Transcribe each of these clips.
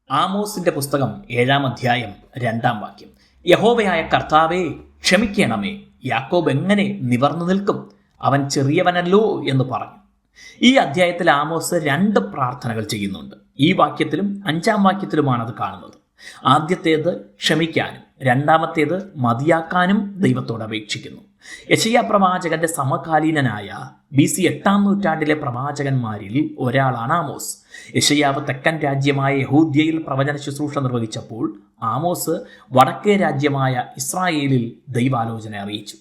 ആമോസിന്റെ പുസ്തകം 7-ാം അധ്യായം 2-ാം വാക്യം. യഹോവയായ കർത്താവേ, ക്ഷമിക്കണമേ, യാക്കോബ് എങ്ങനെ നിവർന്നു നിൽക്കും? അവൻ ചെറിയവനല്ലോ എന്ന് പറഞ്ഞു. ഈ അധ്യായത്തിൽ ആമോസ് 2 പ്രാർത്ഥനകൾ ചെയ്യുന്നുണ്ട്. ഈ വാക്യത്തിലും 5-ാം വാക്യത്തിലുമാണ് അത് കാണുന്നത്. ആദ്യത്തേത് ക്ഷമിക്കാനും, രണ്ടാമത്തേത് മതിയാക്കാനും ദൈവത്തോട് അപേക്ഷിക്കുന്നു. യെശയ്യാ പ്രവാചകന്റെ സമകാലീനനായ BC 8-ാം നൂറ്റാണ്ടിലെ പ്രവാചകന്മാരിൽ ഒരാളാണ് ആമോസ്. യെശയ്യാവ് തെക്കൻ രാജ്യമായ യഹൂദ്യയിൽ പ്രവചന ശുശ്രൂഷ നിർവഹിച്ചപ്പോൾ ആമോസ് വടക്കേ രാജ്യമായ ഇസ്രായേലിൽ ദൈവാലോചന അറിയിച്ചു.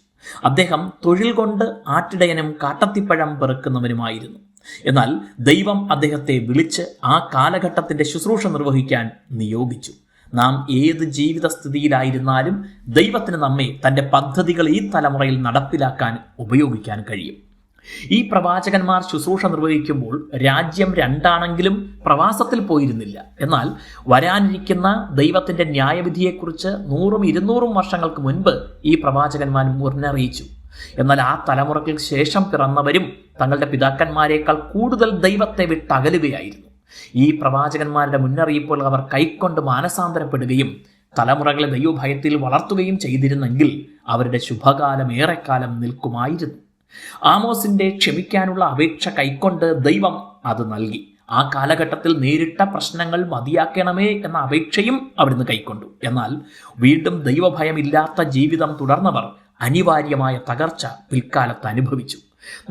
അദ്ദേഹം തൊഴിൽ കൊണ്ട് ആട്ടിടയനും കാട്ടത്തിപ്പഴം പെറുക്കുന്നവനുമായിരുന്നു. എന്നാൽ ദൈവം അദ്ദേഹത്തെ വിളിച്ച് ആ കാലഘട്ടത്തിന്റെ ശുശ്രൂഷ നിർവഹിക്കാൻ നിയോഗിച്ചു. നാം ഏത് ജീവിത സ്ഥിതിയിലായിരുന്നാലും ദൈവത്തിന് നമ്മെ തൻ്റെ പദ്ധതികൾ ഈ തലമുറയിൽ നടപ്പിലാക്കാൻ ഉപയോഗിക്കാൻ കഴിയും. ഈ പ്രവാചകന്മാർ ശുശ്രൂഷ നിർവഹിക്കുമ്പോൾ രാജ്യം 2 ആണെങ്കിലും പ്രവാസത്തിൽ പോയിരുന്നില്ല. എന്നാൽ വരാനിരിക്കുന്ന ദൈവത്തിൻ്റെ ന്യായവിധിയെക്കുറിച്ച് 100-200 വർഷങ്ങൾക്ക് മുൻപ് ഈ പ്രവാചകന്മാർ മുന്നറിയിച്ചു. എന്നാൽ ആ തലമുറയ്ക്ക് ശേഷം പിറന്നവരും തങ്ങളുടെ പിതാക്കന്മാരെക്കാൾ കൂടുതൽ ദൈവത്തെ വിട്ടകലുകയായിരുന്നു. ഈ പ്രവാചകന്മാരുടെ മുന്നറിയിപ്പുകൾ അവർ കൈക്കൊണ്ട് മാനസാന്തരപ്പെടുകയും തലമുറകളെ ദൈവഭയത്തിൽ വളർത്തുകയും ചെയ്തിരുന്നെങ്കിൽ അവരുടെ ശുഭകാലം ഏറെക്കാലം നിൽക്കുമായിരുന്നു. ആമോസിന്റെ ക്ഷമിക്കാനുള്ള അപേക്ഷ കൈക്കൊണ്ട് ദൈവം അത് നൽകി. ആ കാലഘട്ടത്തിൽ നേരിട്ട പ്രശ്നങ്ങൾ മതിയാക്കണമേ എന്ന അപേക്ഷയും അവിടുന്ന് കൈക്കൊണ്ടു. എന്നാൽ വീണ്ടും ദൈവഭയമില്ലാത്ത ജീവിതം തുടർന്നവർ അനിവാര്യമായ തകർച്ച പിൽക്കാലത്ത് അനുഭവിച്ചു.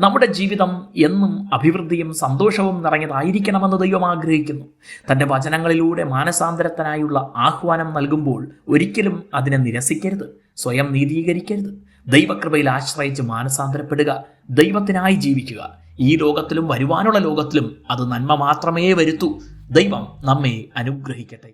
നമ്മുടെ ജീവിതം എന്നും അഭിവൃദ്ധിയും സന്തോഷവും നിറഞ്ഞതായിരിക്കണമെന്ന് ദൈവം ആഗ്രഹിക്കുന്നു. തൻ്റെ വചനങ്ങളിലൂടെ മാനസാന്തരത്തിനായുള്ള ആഹ്വാനം നൽകുമ്പോൾ ഒരിക്കലും അതിനെ നിരസിക്കരുത്, സ്വയം നീതീകരിക്കരുത്. ദൈവകൃപയിൽ ആശ്രയിച്ച് മാനസാന്തരപ്പെടുക, ദൈവത്തിനായി ജീവിക്കുക. ഈ ലോകത്തിലും വരുവാനുള്ള ലോകത്തിലും അത് നന്മ മാത്രമേ വരുത്തൂ. ദൈവം നമ്മെ അനുഗ്രഹിക്കട്ടെ.